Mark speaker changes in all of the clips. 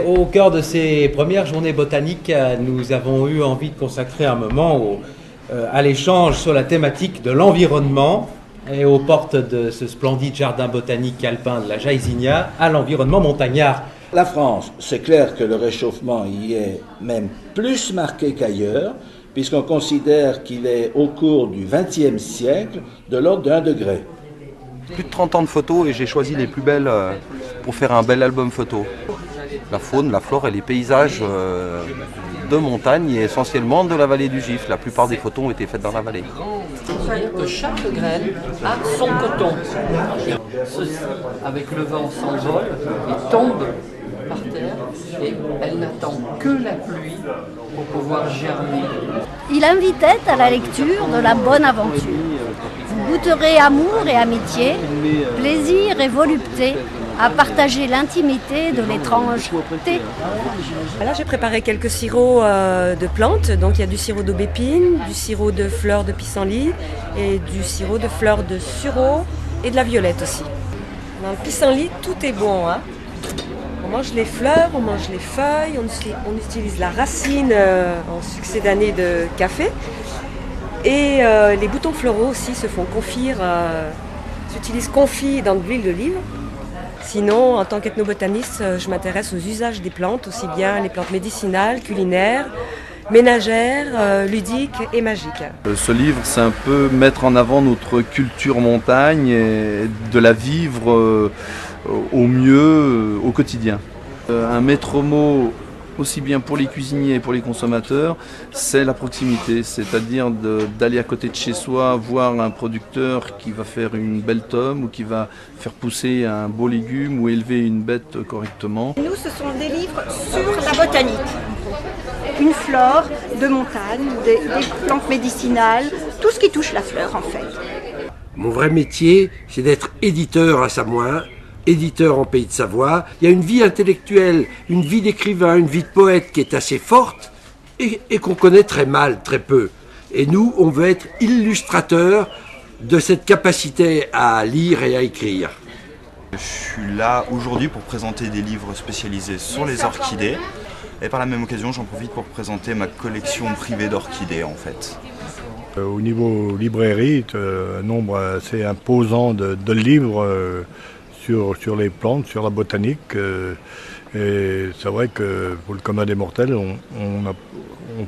Speaker 1: Au cœur de ces premières journées botaniques, nous avons eu envie de consacrer un moment à l'échange sur la thématique de l'environnement et aux portes de ce splendide jardin botanique alpin de la Jaïzinia à l'environnement montagnard.
Speaker 2: La France, c'est clair que le réchauffement y est même plus marqué qu'ailleurs, puisqu'on considère qu'il est au cours du XXe siècle de l'ordre de 1 degré.
Speaker 3: Plus de 30 ans de photos et j'ai choisi les plus belles pour faire un bel album photo. La faune, la flore et les paysages de montagne et essentiellement de la vallée du Gif. La plupart des photos ont été faites dans la vallée.
Speaker 4: C'est-à-dire que chaque graine a son coton. Ceci, avec le vent, s'envole et tombe par terre et elle n'attend que la pluie pour pouvoir germer.
Speaker 5: Il invitait à la lecture de la bonne aventure. Vous goûterez amour et amitié, plaisir et volupté, à partager l'intimité de l'étrange thé.
Speaker 6: Là, j'ai préparé quelques sirops de plantes. Donc, il y a du sirop d'aubépine, du sirop de fleurs de pissenlit et du sirop de fleurs de sureau et de la violette aussi. Dans le pissenlit, tout est bon. Hein. On mange les fleurs, on mange les feuilles, on utilise la racine en succédané de café. Et les boutons floraux aussi se font confire, s'utilisent confits dans de l'huile d'olive. Sinon, en tant qu'ethnobotaniste, je m'intéresse aux usages des plantes, aussi bien les plantes médicinales, culinaires, ménagères, ludiques et magiques.
Speaker 3: Ce livre, c'est un peu mettre en avant notre culture montagne et de la vivre au mieux au quotidien. Un maître mot aussi bien pour les cuisiniers et pour les consommateurs, c'est la proximité, c'est-à-dire d'aller à côté de chez soi, voir un producteur qui va faire une belle tome ou qui va faire pousser un beau légume ou élever une bête correctement.
Speaker 7: Nous, ce sont des livres sur la botanique, une flore de montagne, des plantes médicinales, tout ce qui touche la fleur en fait.
Speaker 8: Mon vrai métier, c'est d'être éditeur à Samoin, éditeur en Pays de Savoie. Il y a une vie intellectuelle, une vie d'écrivain, une vie de poète qui est assez forte et qu'on connaît très mal, très peu. Et nous, on veut être illustrateurs de cette capacité à lire et à écrire.
Speaker 9: Je suis là aujourd'hui pour présenter des livres spécialisés sur les orchidées. Et par la même occasion, j'en profite pour présenter ma collection privée d'orchidées en fait.
Speaker 10: Au niveau librairie, un nombre assez imposant de livres sur les plantes, sur la botanique. Et c'est vrai que pour le commun des mortels, on ne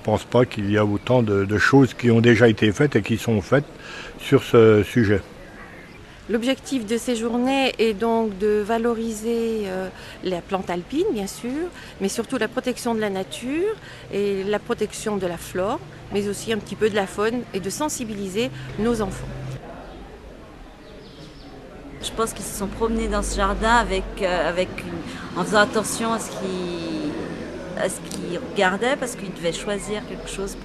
Speaker 10: pense pas qu'il y a autant de choses qui ont déjà été faites et qui sont faites sur ce sujet.
Speaker 11: L'objectif de ces journées est donc de valoriser la plante alpine, bien sûr, mais surtout la protection de la nature et la protection de la flore, mais aussi un petit peu de la faune et de sensibiliser nos enfants.
Speaker 12: Je pense qu'ils se sont promenés dans ce jardin en faisant attention à ce qu'ils regardaient, parce qu'ils devaient choisir quelque chose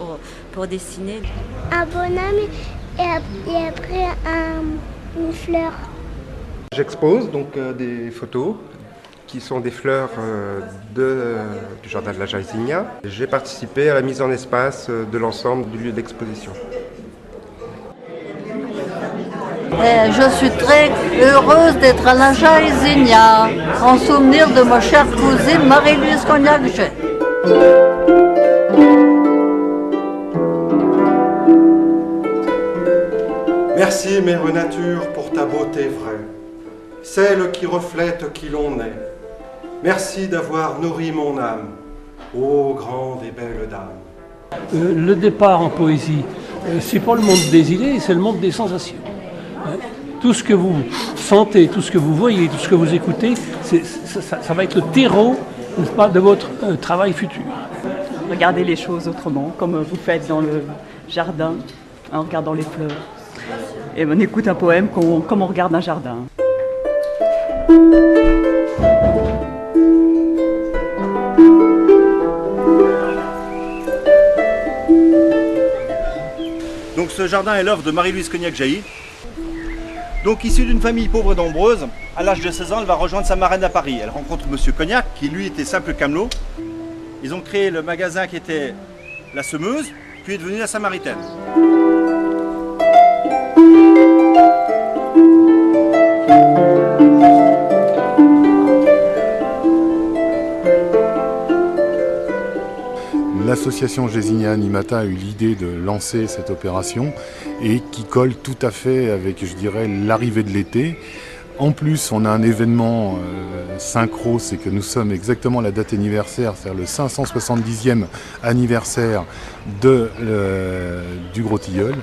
Speaker 12: pour dessiner.
Speaker 13: Un bonhomme et après une fleur.
Speaker 14: J'expose donc des photos qui sont des fleurs du jardin de la Jaïzinia. J'ai participé à la mise en espace de l'ensemble du lieu d'exposition.
Speaker 15: Je suis très heureuse d'être à la Jaïzinia, en souvenir de ma chère cousine Marie-Louise Cognac-Jay.
Speaker 16: Merci, Mère Nature, pour ta beauté vraie, celle qui reflète qui l'on est. Merci d'avoir nourri mon âme, ô grande et belle dame.
Speaker 17: Le départ en poésie, c'est pas le monde des idées, c'est le monde des sensations. Tout ce que vous sentez, tout ce que vous voyez, tout ce que vous écoutez, ça va être le terreau, n'est-ce pas, de votre travail futur.
Speaker 18: Regardez les choses autrement, comme vous faites dans le jardin, en regardant les fleurs. Et on écoute un poème comme on regarde un jardin.
Speaker 19: Donc ce jardin est l'œuvre de Marie-Louise Cognac-Jailly. Donc issue d'une famille pauvre et nombreuse, à l'âge de 16 ans, elle va rejoindre sa marraine à Paris. Elle rencontre Monsieur Cognac, qui lui était simple camelot. Ils ont créé le magasin qui était la Semeuse, puis est devenu la Samaritaine.
Speaker 20: l'association Jaisinia Animata a eu l'idée de lancer cette opération et qui colle tout à fait avec, je dirais, l'arrivée de l'été. En plus, on a un événement synchro, c'est que nous sommes exactement à la date anniversaire, c'est-à-dire le 570e anniversaire du Gros Tilleul.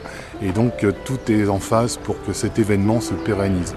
Speaker 20: Et donc tout est en phase pour que cet événement se pérennise.